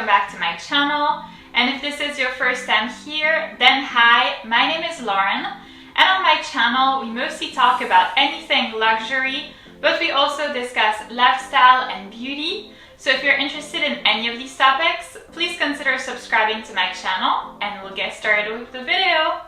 welcome back to my channel. And if this is your first time here, then hi, my name is Lauren. And on my channel, we mostly talk about anything luxury, but we also discuss lifestyle and beauty. So if you're interested in any of these topics, please consider subscribing to my channel and we'll get started with the video.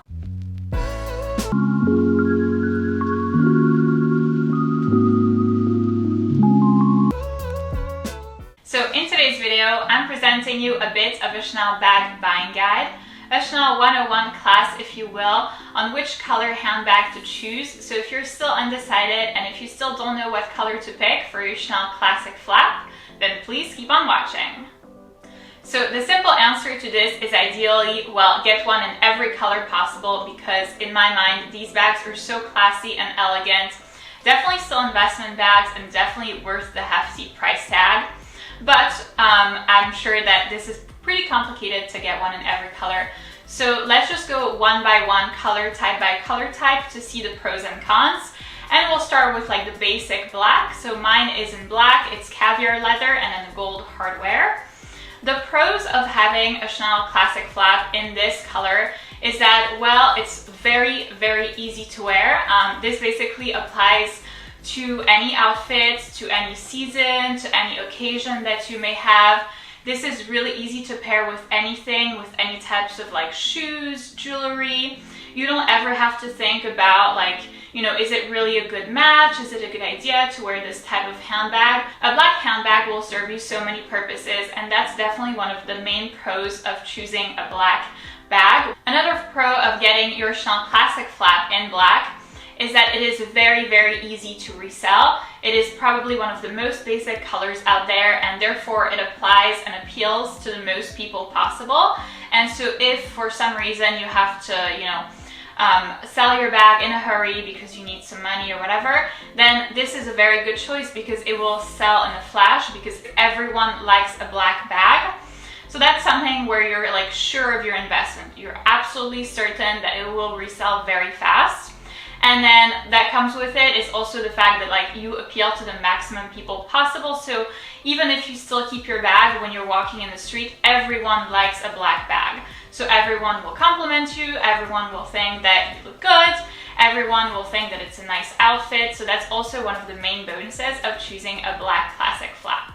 So in today's video, I'm presenting you a bit of a Chanel bag buying guide, a Chanel 101 class, if you will, on which color handbag to choose. So if you're still undecided and if you still don't know what color to pick for your Chanel classic flap, then please keep on watching. So the simple answer to this is ideally, well, get one in every color possible because in my mind, these bags are so classy and elegant. Definitely still investment bags and definitely worth the hefty price tag. But I'm sure that this is pretty complicated to get one in every color. So let's just go one by one, color type by color type to see the pros and cons. And we'll start with like the basic black. So mine is in black, it's caviar leather and then gold hardware. The pros of having a Chanel classic flap in this color is that, well, it's very, very easy to wear. This basically applies to any outfit, to any season, to any occasion that you may have. This is really easy to pair with anything, with any types of like shoes, jewelry. You don't ever have to think about like, you know, is it really a good match? Is it a good idea to wear this type of handbag? A black handbag will serve you so many purposes, and that's definitely one of the main pros of choosing a black bag. Another pro of getting your Chanel classic flap in black is that it is very, very easy to resell. It is probably one of the most basic colors out there, and therefore it applies and appeals to the most people possible. And so if for some reason you have to, you know, sell your bag in a hurry because you need some money or whatever, then this is a very good choice because it will sell in a flash because everyone likes a black bag. So that's something where you're like sure of your investment. You're absolutely certain that it will resell very fast. And then that comes with it is also the fact that like you appeal to the maximum people possible. So even if you still keep your bag when you're walking in the street, everyone likes a black bag. So everyone will compliment you, everyone will think that you look good, everyone will think that it's a nice outfit. So that's also one of the main bonuses of choosing a black classic flap.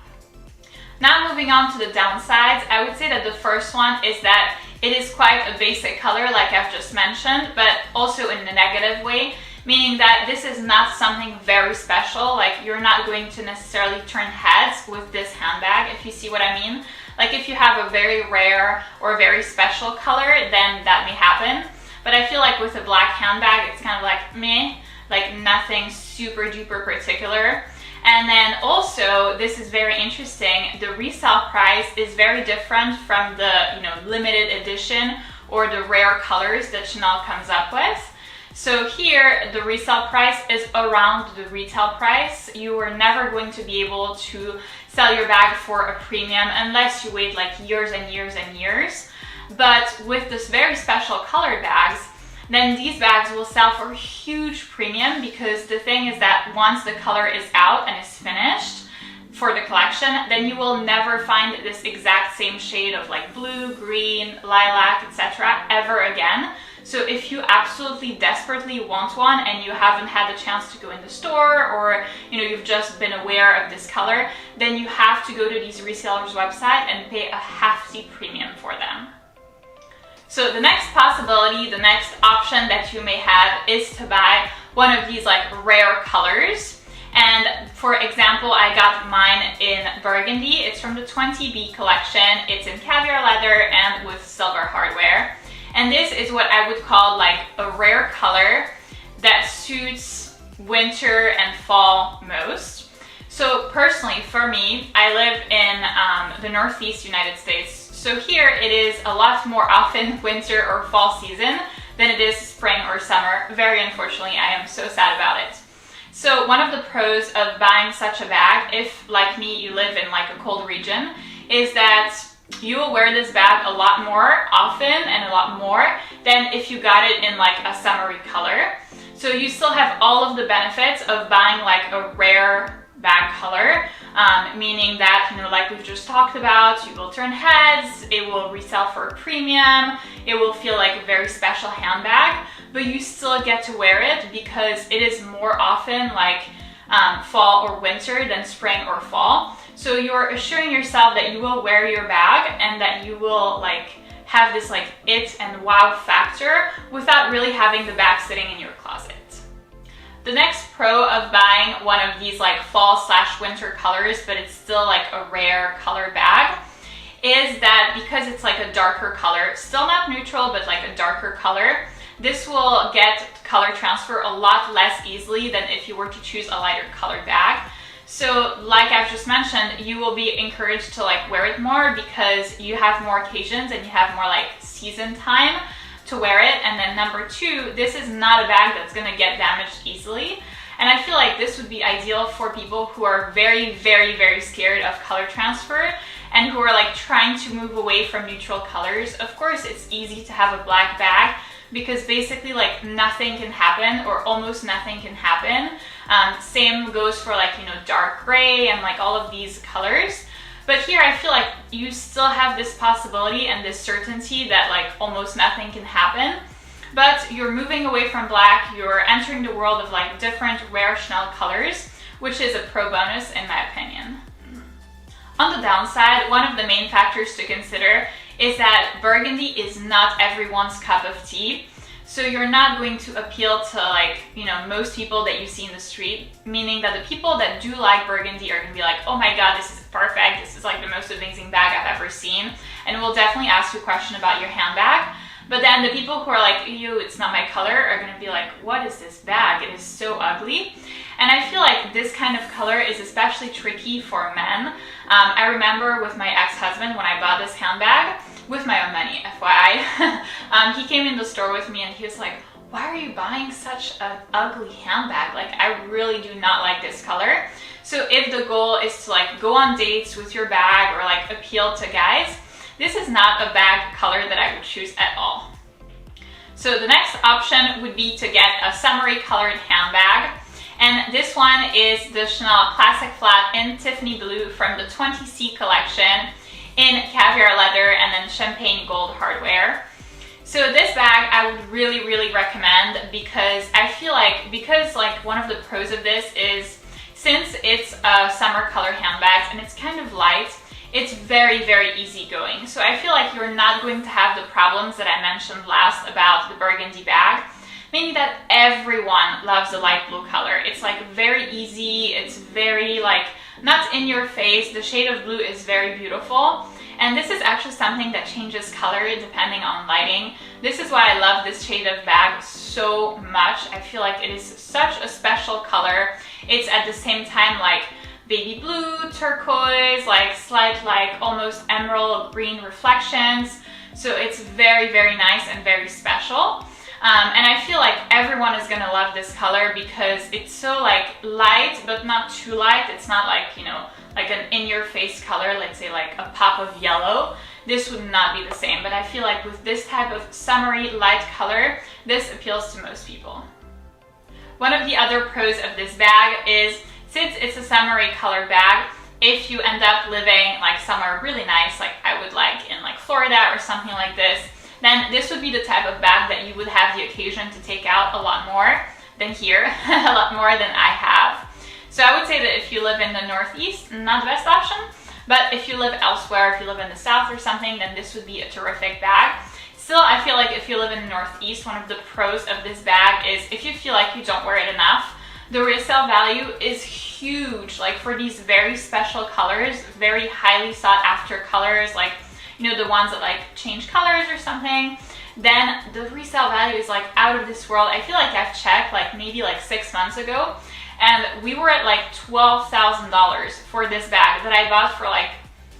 Now moving on to the downsides, I would say that the first one is that it is quite a basic color like I've just mentioned, but also in a negative way, meaning that this is not something very special. Like you're not going to necessarily turn heads with this handbag, if you see what I mean. Like if you have a very rare or very special color, then that may happen. But I feel like with a black handbag, it's kind of like meh, like nothing super duper particular. And then also, this is very interesting, the resale price is very different from the, you know, limited edition or the rare colors that Chanel comes up with. So here, the resale price is around the retail price. You are never going to be able to sell your bag for a premium unless you wait like years and years and years. But with this very special colored bags, then these bags will sell for a huge premium because the thing is that once the color is out and is finished for the collection, then you will never find this exact same shade of like blue, green, lilac, etc. ever again. So if you absolutely desperately want one and you haven't had the chance to go in the store or you know you've just been aware of this color, then you have to go to these resellers' website and pay a hefty premium for them. So the next possibility, the next option that you may have is to buy one of these like rare colors. And for example, I got mine in Burgundy. It's from the 20B collection. It's in caviar leather and with silver hardware. And this is what I would call like a rare color that suits winter and fall most. So personally, for me, I live in the Northeast United States. So here it is a lot more often winter or fall season than it is spring or summer. Very unfortunately, I am so sad about it. So one of the pros of buying such a bag, if like me, you live in like a cold region, is that you will wear this bag a lot more often and a lot more than if you got it in like a summery color. So you still have all of the benefits of buying like a rare bag color, meaning that, you know, like we've just talked about, you will turn heads, it will resell for a premium, it will feel like a very special handbag, but you still get to wear it because it is more often like fall or winter than spring or fall. So you're assuring yourself that you will wear your bag and that you will like have this like it and wow factor without really having the bag sitting in your closet. The next pro of buying one of these like fall/winter colors, but it's still like a rare color bag, is that because it's like a darker color, still not neutral, but like a darker color, this will get color transfer a lot less easily than if you were to choose a lighter colored bag. So like I've just mentioned, you will be encouraged to like wear it more because you have more occasions and you have more like season time to wear it. And then number two, this is not a bag that's gonna get damaged easily. And I feel like this would be ideal for people who are very, very, very scared of color transfer and who are like trying to move away from neutral colors. Of course, it's easy to have a black bag because basically like nothing can happen or almost nothing can happen. Same goes for like, you know, dark gray and like all of these colors. But here I feel like you still have this possibility and this certainty that like almost nothing can happen. But you're moving away from black, you're entering the world of like different rare Chanel colors, which is a pro bonus in my opinion. On the downside, one of the main factors to consider is that burgundy is not everyone's cup of tea. So you're not going to appeal to like, you know, most people that you see in the street, meaning that the people that do like burgundy are gonna be like, oh my God, this is perfect. This is like the most amazing bag I've ever seen. And we'll definitely ask you a question about your handbag. But then the people who are like, ew, it's not my color, are gonna be like, what is this bag? It is so ugly. And I feel like this kind of color is especially tricky for men. I remember with my ex-husband when I bought this handbag, with my own money, FYI, he came in the store with me and he was like, why are you buying such an ugly handbag? Like, I really do not like this color. So if the goal is to like go on dates with your bag or like appeal to guys, this is not a bag color that I would choose at all. So the next option would be to get a Summery colored handbag. And this one is the Chanel Classic Flap in Tiffany Blue from the 20C collection in caviar leather and then champagne gold hardware. So this bag I would really, really recommend because I feel like, because like one of the pros of this is since it's a summer color handbag and it's kind of light, it's very, very easygoing. So I feel like you're not going to have the problems that I mentioned last about the burgundy bag, meaning that everyone loves the light blue color. It's like very easy, it's very like not in your face. The shade of blue is very beautiful. And this is actually something that changes color depending on lighting. This is why I love this shade of bag so much. I feel like it is such a special color. It's at the same time like baby blue, turquoise, like slight like almost emerald green reflections. So it's very, very nice and very special. And I feel like everyone is gonna love this color because it's so like light, but not too light. It's not like, you know, like an in-your-face color, let's say like a pop of yellow. This would not be the same, but I feel like with this type of summery light color, this appeals to most people. One of the other pros of this bag is, since it's a summery color bag, if you end up living like somewhere really nice, like I would like in like Florida or something like this, then this would be the type of bag that you would have the occasion to take out a lot more than here, a lot more than I have. So I would say that if you live in the Northeast, not the best option, but if you live elsewhere, if you live in the South or something, then this would be a terrific bag. Still, I feel like if you live in the Northeast, one of the pros of this bag is if you feel like you don't wear it enough, the resale value is huge. Like for these very special colors, very highly sought after colors, like, you know, the ones that like change colors or something, then the resale value is like out of this world. I feel like I've checked like maybe like 6 months ago, and we were at like $12,000 for this bag that I bought for like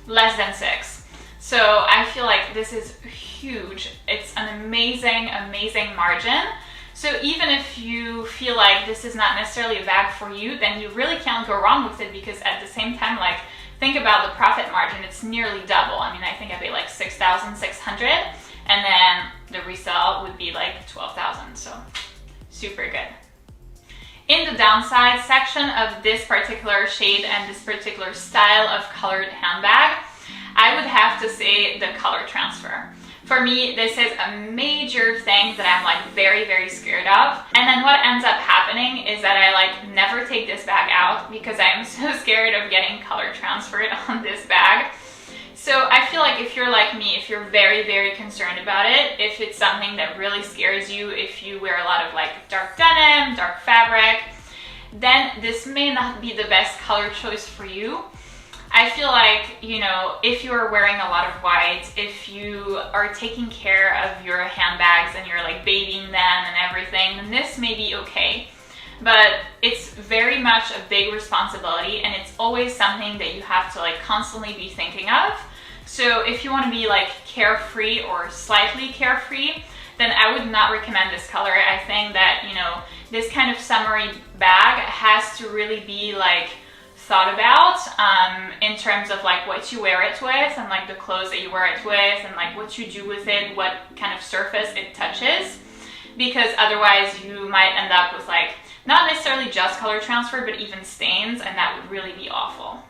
less than $6,000. So I feel like this is huge. It's an amazing, amazing margin. So even if you feel like this is not necessarily a bag for you, then you really can't go wrong with it, because at the same time, like, think about the profit margin, it's nearly double. I mean, I think I paid like $6,600, and then the resale would be like $12,000, so super good. In the downside section of this particular shade and this particular style of colored handbag, I would have to say the color transfer. For me, this is a major thing that I'm like very, very scared of. And then what ends up happening is that I like never take this bag out because I am so scared of getting color transferred on this bag. So I feel like if you're like me, if you're very, very concerned about it, if it's something that really scares you, if you wear a lot of like dark denim, dark fabric, then this may not be the best color choice for you. I feel like, you know, if you're wearing a lot of white, if you are taking care of your handbags and you're like babying them and everything, then this may be okay. But it's very much a big responsibility, and it's always something that you have to like constantly be thinking of. So if you want to be like carefree or slightly carefree, then I would not recommend this color. I think that, you know, this kind of summery bag has to really be like thought about in terms of like what you wear it with and like the clothes that you wear it with and like what you do with it, what kind of surface it touches, because otherwise you might end up with like not necessarily just color transfer but even stains, and that would really be awful.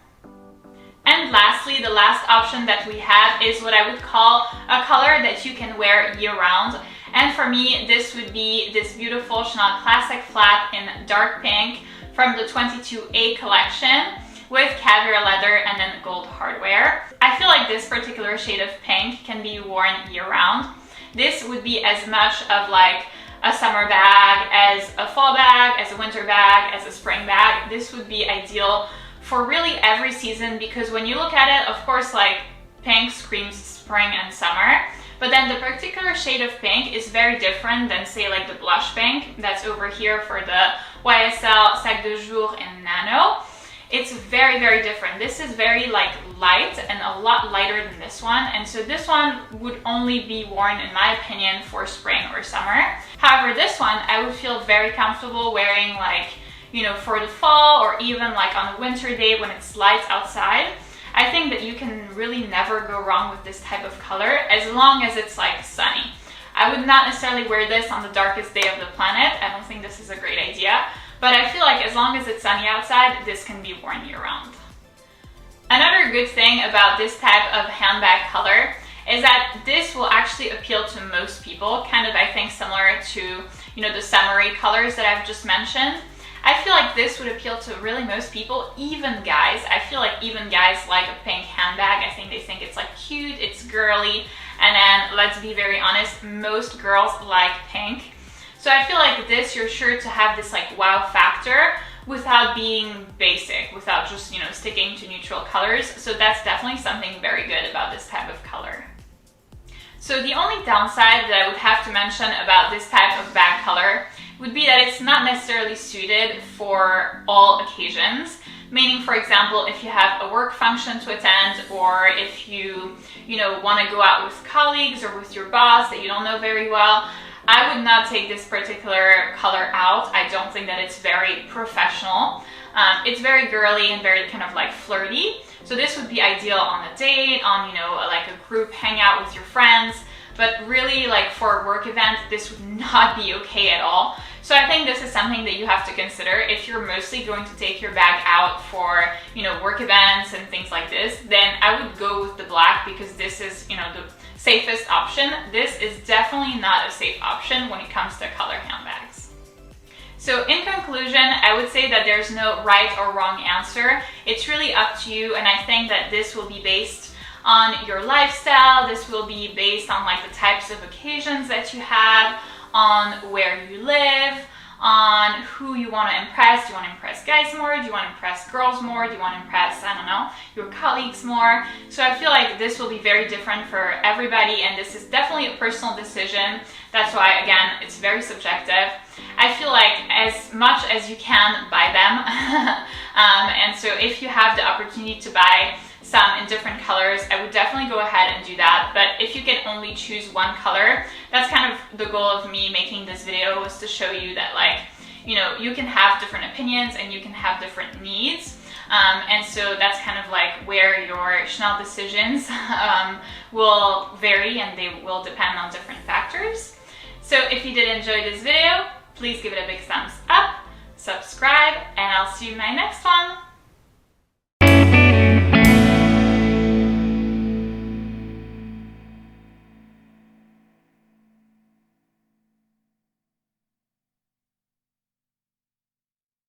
And lastly, the last option that we have is what I would call a color that you can wear year-round. And for me, this would be this beautiful Chanel Classic Flap in dark pink from the 22A collection with caviar leather and then gold hardware. I feel like this particular shade of pink can be worn year-round. This would be as much of like a summer bag as a fall bag, as a winter bag, as a spring bag. This would be ideal for really every season, because when you look at it, of course, like pink screams spring and summer, but then the particular shade of pink is very different than say like the blush pink that's over here for the YSL Sac de Jour and Nano. It's very, very different. This is very like light and a lot lighter than this one, and so this one would only be worn, in my opinion, for spring or summer. However, this one I would feel very comfortable wearing like, you know, for the fall or even like on a winter day when it's light outside. I think that you can really never go wrong with this type of color as long as it's like sunny. I would not necessarily wear this on the darkest day of the planet. I don't think this is a great idea, but I feel like as long as it's sunny outside, this can be worn year-round. Another good thing about this type of handbag color is that this will actually appeal to most people, kind of I think similar to, you know, the summery colors that I've just mentioned. I feel like this would appeal to really most people, even guys. I feel like even guys like a pink handbag. I think they think it's like cute, it's girly, and then let's be very honest, most girls like pink. So I feel like this, you're sure to have this like wow factor without being basic, without just, you know, sticking to neutral colors. So that's definitely something very good about this type of color. So the only downside that I would have to mention about this type of bag color would be that it's not necessarily suited for all occasions. Meaning, for example, if you have a work function to attend, or if you know, want to go out with colleagues or with your boss that you don't know very well, I would not take this particular color out. I don't think that it's very professional. It's very girly and very kind of like flirty. So this would be ideal on a date, on, you know, like a group hangout with your friends. But really, like for a work event, this would not be okay at all. So I think this is something that you have to consider. If you're mostly going to take your bag out for, you know, work events and things like this, then I would go with the black, because this is, you know, the safest option. This is definitely not a safe option when it comes to color handbags. So in conclusion, I would say that there's no right or wrong answer. It's really up to you, and I think that this will be based on your lifestyle. This will be based on like the types of occasions that you have, on where you live, on who you want to impress. Do you want to impress guys more? Do you want to impress girls more? Do you want to impress, I don't know, your colleagues more? So I feel like this will be very different for everybody, and this is definitely a personal decision. That's why, again, it's very subjective. I feel like as much as you can, buy them. And so if you have the opportunity to buy some in different colors, I would definitely go ahead and do that. But if you can only choose one color, that's kind of the goal of me making this video, was to show you that, like, you know, you can have different opinions and you can have different needs. And so that's kind of like where your Chanel decisions will vary, and they will depend on different factors. So if you did enjoy this video, please give it a big thumbs up. subscribe, and I'll see you in my next one.